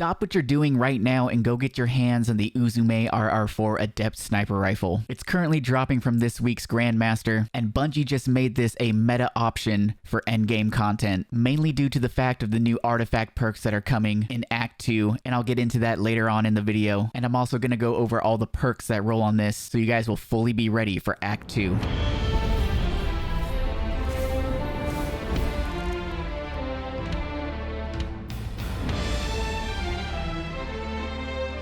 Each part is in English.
Stop what you're doing right now and go get your hands on the UZUME RR4 ADEPT sniper rifle. It's currently dropping from this week's Grandmaster, and Bungie just made this a meta option for endgame content, mainly due to the fact of the new artifact perks that are coming in Act 2, and I'll get into that later on in the video. And I'm also going to go over all the perks that roll on this, so you guys will fully be ready for Act 2.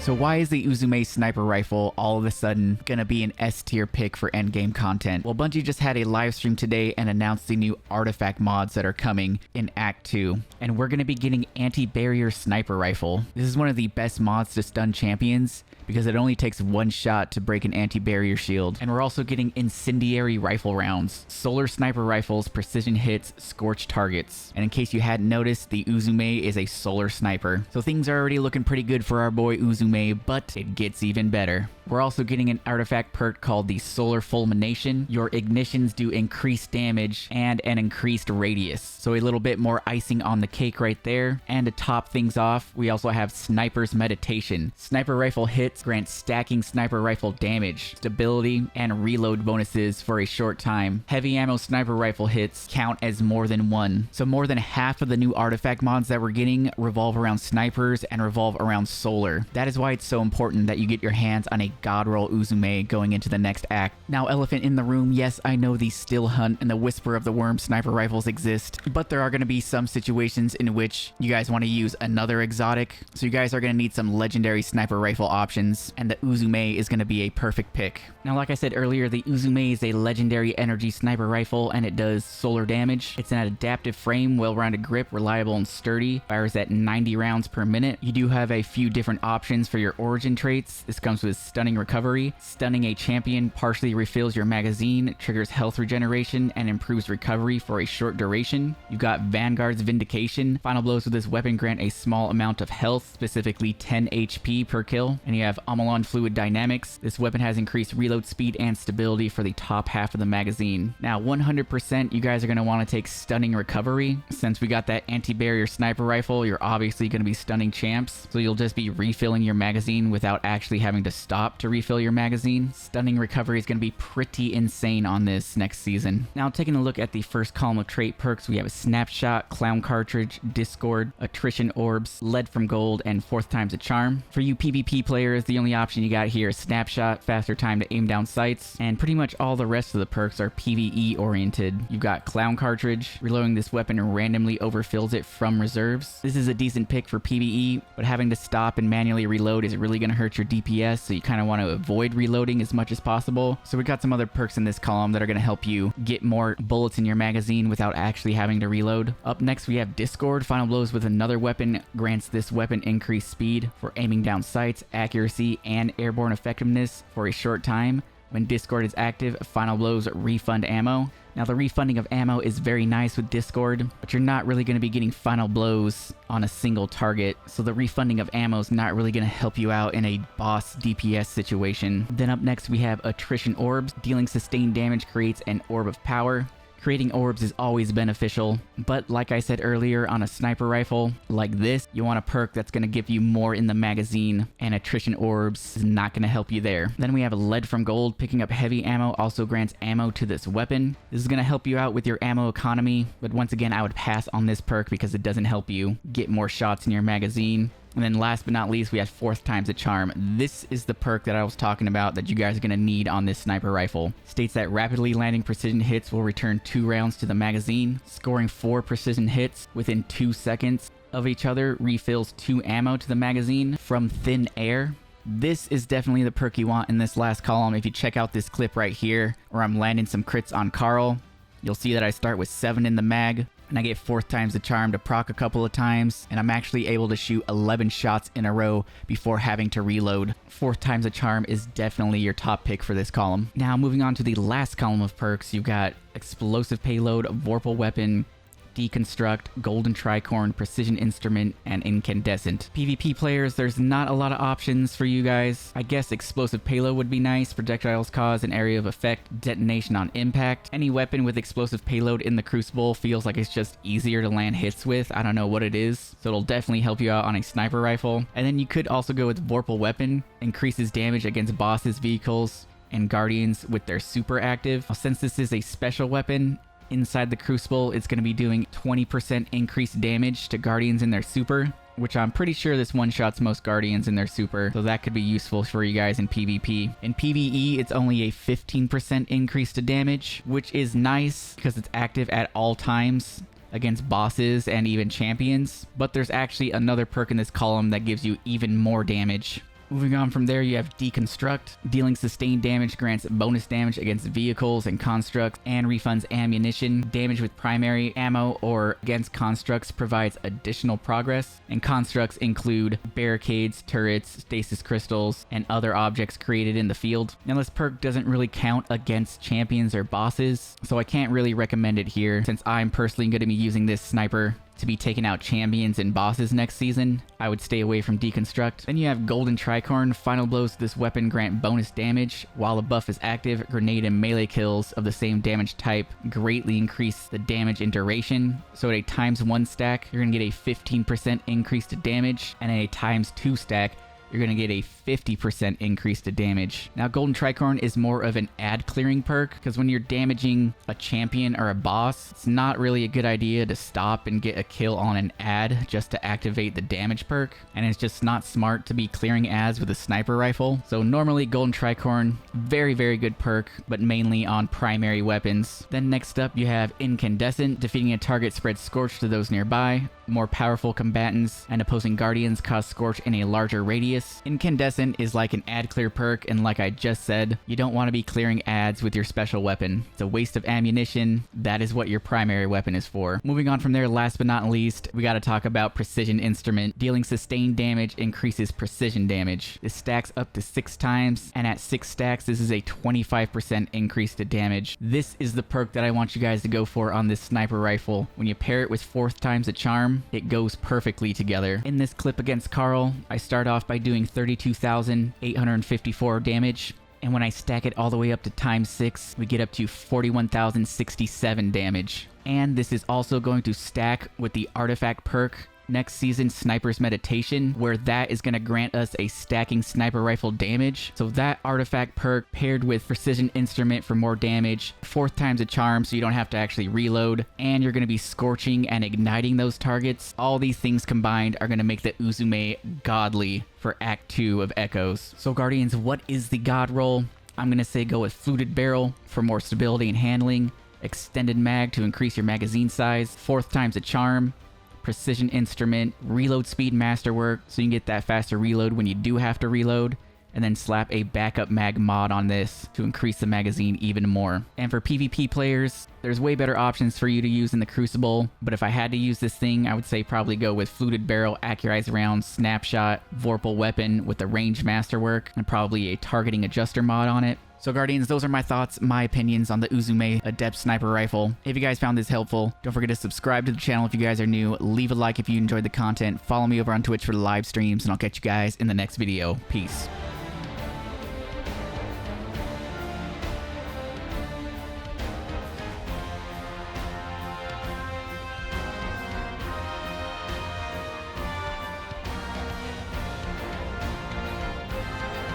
So why is the UZUME sniper rifle all of a sudden gonna be an S tier pick for endgame content? Well, Bungie just had a live stream today and announced the new artifact mods that are coming in Act 2. And we're gonna be getting anti-barrier sniper rifle. This is one of the best mods to stun champions because it only takes one shot to break an anti-barrier shield. And we're also getting incendiary rifle rounds, solar sniper rifles, precision hits, scorched targets. And in case you hadn't noticed, the UZUME is a solar sniper. So things are already looking pretty good for our boy UZUME, but it gets even better. We're also getting an artifact perk called the Solar Fulmination. Your ignitions do increased damage and an increased radius. So a little bit more icing on the cake right there. And to top things off, we also have Sniper's Meditation. Sniper rifle hits grant stacking sniper rifle damage, stability, and reload bonuses for a short time. Heavy ammo sniper rifle hits count as more than one. So more than half of the new artifact mods that we're getting revolve around snipers and revolve around solar. That is why it's so important that you get your hands on a god roll UZUME going into the next act. Now, elephant in the room, yes, I know the Still Hunt and the Whisper of the Worm sniper rifles exist, but there are going to be some situations in which you guys want to use another exotic, so you guys are going to need some legendary sniper rifle options, and the UZUME is going to be a perfect pick. Now, like I said earlier, the UZUME is a legendary energy sniper rifle, and it does solar damage. It's an adaptive frame, well-rounded grip, reliable and sturdy, fires at 90 rounds per minute. You do have a few different options for your origin traits. This comes with stunning recovery. Stunning a champion partially refills your magazine, triggers health regeneration, and improves recovery for a short duration. You've got Vanguard's Vindication. Final blows with this weapon grant a small amount of health, specifically 10 HP per kill. And you have Amalon Fluid Dynamics. This weapon has increased reload speed and stability for the top half of the magazine. Now, 100% you guys are going to want to take Stunning Recovery. Since we got that anti-barrier sniper rifle, you're obviously going to be stunning champs, so you'll just be refilling your magazine without actually having to stop to refill your magazine. Stunning Recovery is going to be pretty insane on this next season. Now, taking a look at the first column of trait perks, we have a Snapshot, Clown Cartridge, Discord, Attrition Orbs, Lead from Gold, and Fourth Time's a Charm. For you PvP players, the only option you got here is Snapshot, faster time to aim down sights, and pretty much all the rest of the perks are PvE oriented. You've got Clown Cartridge. Reloading this weapon randomly overfills it from reserves. This is a decent pick for PvE, but having to stop and manually reload is really going to hurt your DPS, so you kind of want to avoid reloading as much as possible. So we got some other perks in this column that are going to help you get more bullets in your magazine without actually having to reload. Up next, we have Discord. Final blows with another weapon grants this weapon increased speed for aiming down sights, accuracy, and airborne effectiveness for a short time. When Discord is active, Final blows refund ammo. Now, the refunding of ammo is very nice with Discord, but you're not really going to be getting final blows on a single target, so the refunding of ammo is not really going to help you out in a boss DPS situation. Then up next, we have Attrition Orbs. Dealing sustained damage creates an orb of power. Creating orbs is always beneficial, but like I said earlier, on a sniper rifle like this, you want a perk that's going to give you more in the magazine, and Attrition Orbs is not going to help you there. Then we have Lead from Gold. Picking up heavy ammo also grants ammo to this weapon. This is going to help you out with your ammo economy, but once again, I would pass on this perk because it doesn't help you get more shots in your magazine. And then last but not least, we have Fourth Time's a Charm. This is the perk that I was talking about that you guys are going to need on this sniper rifle. States that rapidly landing precision hits will return 2 rounds to the magazine. Scoring 4 precision hits within 2 seconds of each other refills 2 ammo to the magazine from thin air. This is definitely the perk you want in this last column. If you check out this clip right here, where I'm landing some crits on Carl, you'll see that I start with 7 in the mag, and I get Fourth Time's the Charm to proc a couple of times, and I'm actually able to shoot 11 shots in a row before having to reload. Fourth Time's the Charm is definitely your top pick for this column. Now, moving on to the last column of perks, you've got Explosive Payload, Vorpal Weapon, Deconstruct, Golden Tricorn, Precision Instrument, and Incandescent. PvP players, there's not a lot of options for you guys. I guess Explosive Payload would be nice. Projectiles cause an area of effect, detonation on impact. Any weapon with explosive payload in the Crucible feels like it's just easier to land hits with. I don't know what it is, so it'll definitely help you out on a sniper rifle. And then you could also go with Vorpal Weapon, increases damage against bosses, vehicles, and guardians with their super active. Since this is a special weapon, inside the Crucible, it's going to be doing 20% increased damage to guardians in their super, which I'm pretty sure this one-shots most guardians in their super, so that could be useful for you guys in PvP. In PvE, it's only a 15% increase to damage, which is nice because it's active at all times against bosses and even champions, but there's actually another perk in this column that gives you even more damage. Moving on from there, you have Deconstruct. Dealing sustained damage grants bonus damage against vehicles and constructs and refunds ammunition. Damage with primary ammo or against constructs provides additional progress. And constructs include barricades, turrets, stasis crystals, and other objects created in the field. Now this perk doesn't really count against champions or bosses, so I can't really recommend it here since I'm personally going to be using this sniper to be taking out champions and bosses next season. I would stay away from Deconstruct. Then you have Golden Tricorn. Final blows to this weapon grant bonus damage. While the buff is active, grenade and melee kills of the same damage type greatly increase the damage and duration. So at a ×1 stack, you're going to get a 15% increase to damage, and at a ×2 stack, you're going to get a 50% increase to damage. Now, Golden Tricorn is more of an ad clearing perk, because when you're damaging a champion or a boss, it's not really a good idea to stop and get a kill on an ad just to activate the damage perk, and it's just not smart to be clearing ads with a sniper rifle. So normally Golden Tricorn, very, very good perk, but mainly on primary weapons. Then next up, you have Incandescent. Defeating a target spreads Scorch to those nearby. More powerful combatants and opposing guardians cause Scorch in a larger radius. Incandescent is like an ad clear perk, and like I just said, you don't want to be clearing ads with your special weapon. It's a waste of ammunition. That is what your primary weapon is for. Moving on from there, last but not least, we got to talk about Precision Instrument. Dealing sustained damage increases precision damage. This stacks up to 6 times, and at 6 stacks, this is a 25% increase to damage. This is the perk that I want you guys to go for on this sniper rifle. When you pair it with 4th times a charm, it goes perfectly together. In this clip against Carl, I start off by doing 32,854 damage, and when I stack it all the way up to ×6, we get up to 41,067 damage. And this is also going to stack with the artifact perk next season, Sniper's Meditation, where that is going to grant us a stacking sniper rifle damage. So that artifact perk paired with Precision Instrument for more damage, 4th times a charm so you don't have to actually reload, and you're going to be scorching and igniting those targets. All these things combined are going to make the UZUME godly for Act 2 of Echoes. So Guardians, what is the god roll? I'm going to say go with Fluted Barrel for more stability and handling, Extended Mag to increase your magazine size, 4th times a charm, Precision Instrument, Reload Speed Masterwork, so you can get that faster reload when you do have to reload, and then slap a backup mag mod on this to increase the magazine even more. And for PvP players, there's way better options for you to use in the Crucible, but if I had to use this thing, I would say probably go with Fluted Barrel, Accurized Round, Snapshot, Vorpal Weapon with the Range Masterwork, and probably a Targeting Adjuster mod on it. So Guardians, those are my thoughts, my opinions on the UZUME Adept Sniper Rifle. If you guys found this helpful, don't forget to subscribe to the channel if you guys are new, leave a like if you enjoyed the content, follow me over on Twitch for the live streams, and I'll catch you guys in the next video. Peace.